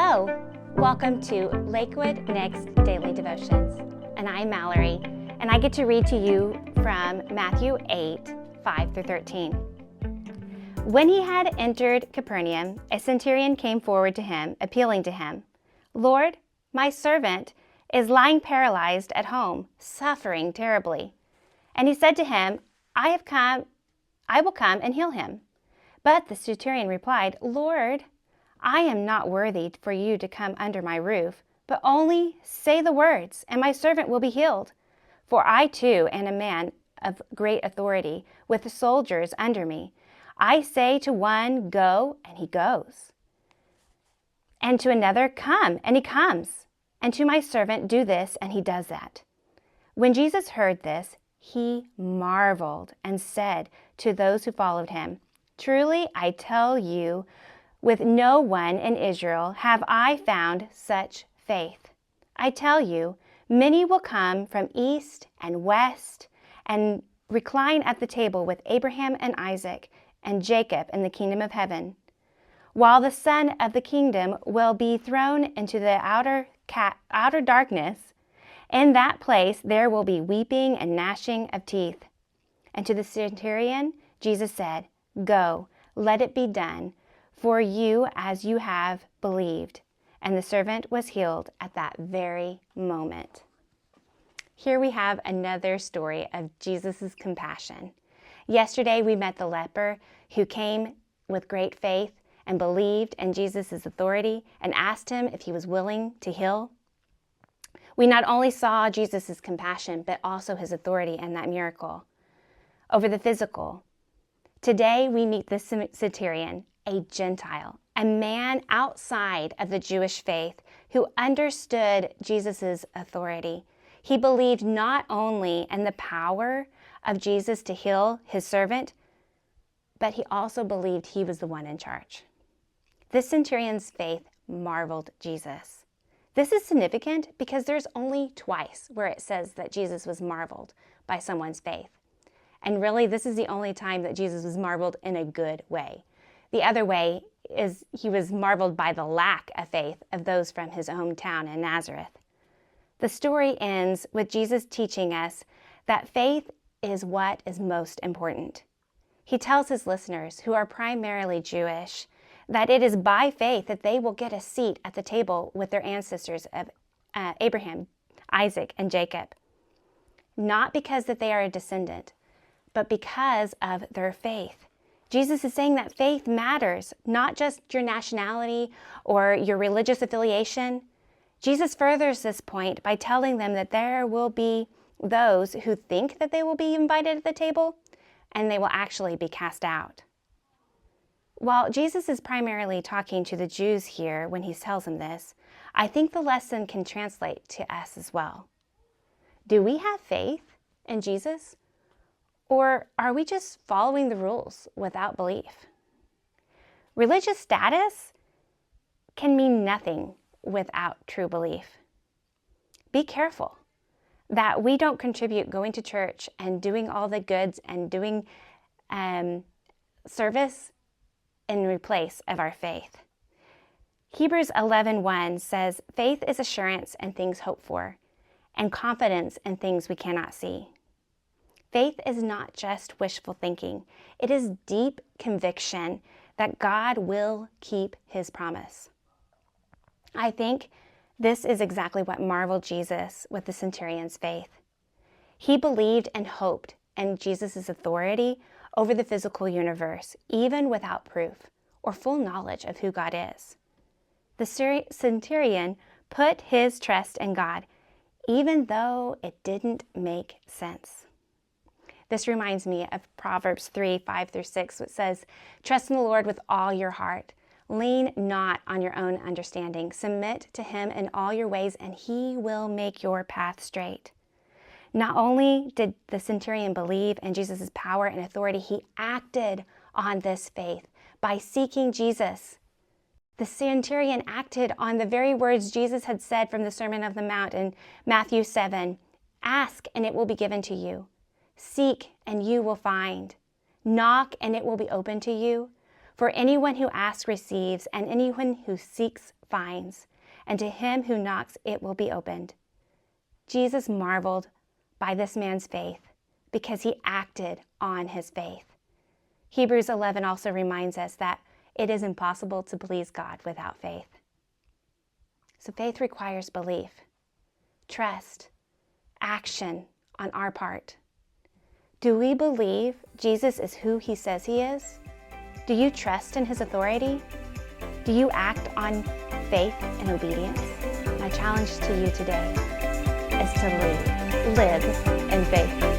Hello, welcome to Lakewood Next Daily Devotions, and I'm Mallory, and I get to read to you from Matthew 8, 5 through 13. When he had entered Capernaum, a centurion came forward to him, appealing to him, "Lord, my servant is lying paralyzed at home, suffering terribly." And he said to him, I will come and heal him." But the centurion replied, "Lord, I am not worthy for you to come under my roof, but only say the words, and my servant will be healed. For I too am a man of great authority, with soldiers under me. I say to one, 'Go,' and he goes. And to another, 'Come,' and he comes. And to my servant, 'Do this,' and he does that." When Jesus heard this, he marveled and said to those who followed him, "Truly I tell you, with no one in Israel have I found such faith. I tell you, many will come from east and west and recline at the table with Abraham and Isaac and Jacob in the kingdom of heaven, while the Son of the kingdom will be thrown into the outer darkness. In that place there will be weeping and gnashing of teeth." And to the centurion, Jesus said, "Go, let it be done for you as you have believed." And the servant was healed at that very moment. Here we have another story of Jesus' compassion. Yesterday we met the leper who came with great faith and believed in Jesus' authority and asked him if he was willing to heal. We not only saw Jesus' compassion, but also his authority in that miracle over the physical. Today we meet the centurion, a Gentile, a man outside of the Jewish faith who understood Jesus' authority. He believed not only in the power of Jesus to heal his servant, but he also believed he was the one in charge. This centurion's faith marveled Jesus. This is significant because there's only twice where it says that Jesus was marveled by someone's faith. And really, this is the only time that Jesus was marveled in a good way. The other way is he was marveled by the lack of faith of those from his hometown in Nazareth. The story ends with Jesus teaching us that faith is what is most important. He tells his listeners, who are primarily Jewish, that it is by faith that they will get a seat at the table with their ancestors of Abraham, Isaac, and Jacob. Not because that they are a descendant, but because of their faith. Jesus is saying that faith matters, not just your nationality or your religious affiliation. Jesus furthers this point by telling them that there will be those who think that they will be invited at the table, and they will actually be cast out. While Jesus is primarily talking to the Jews here when he tells them this, I think the lesson can translate to us as well. Do we have faith in Jesus? Or are we just following the rules without belief? Religious status can mean nothing without true belief. Be careful that we don't contribute going to church and doing all the goods and doing service in replace of our faith. Hebrews 11:1 says, "Faith is assurance in things hoped for, and confidence in things we cannot see." Faith is not just wishful thinking. It is deep conviction that God will keep his promise. I think this is exactly what marveled Jesus with the centurion's faith. He believed and hoped in Jesus' authority over the physical universe, even without proof or full knowledge of who God is. The centurion put his trust in God, even though it didn't make sense. This reminds me of Proverbs 3, 5 through 6, which says, "Trust in the Lord with all your heart. Lean not on your own understanding. Submit to him in all your ways, and he will make your path straight." Not only did the centurion believe in Jesus' power and authority, he acted on this faith by seeking Jesus. The centurion acted on the very words Jesus had said from the Sermon on the Mount in Matthew 7, "Ask, and it will be given to you. Seek, and you will find. Knock, and it will be open to you. For anyone who asks receives, and anyone who seeks finds, and to him who knocks it will be opened. Jesus marveled by this man's faith because he acted on his faith. Hebrews 11 also reminds us that it is impossible to please God without faith. So faith requires belief, trust, action on our part. Do we believe Jesus is who he says he is? Do you trust in his authority? Do you act on faith and obedience? My challenge to you today is to live in faith.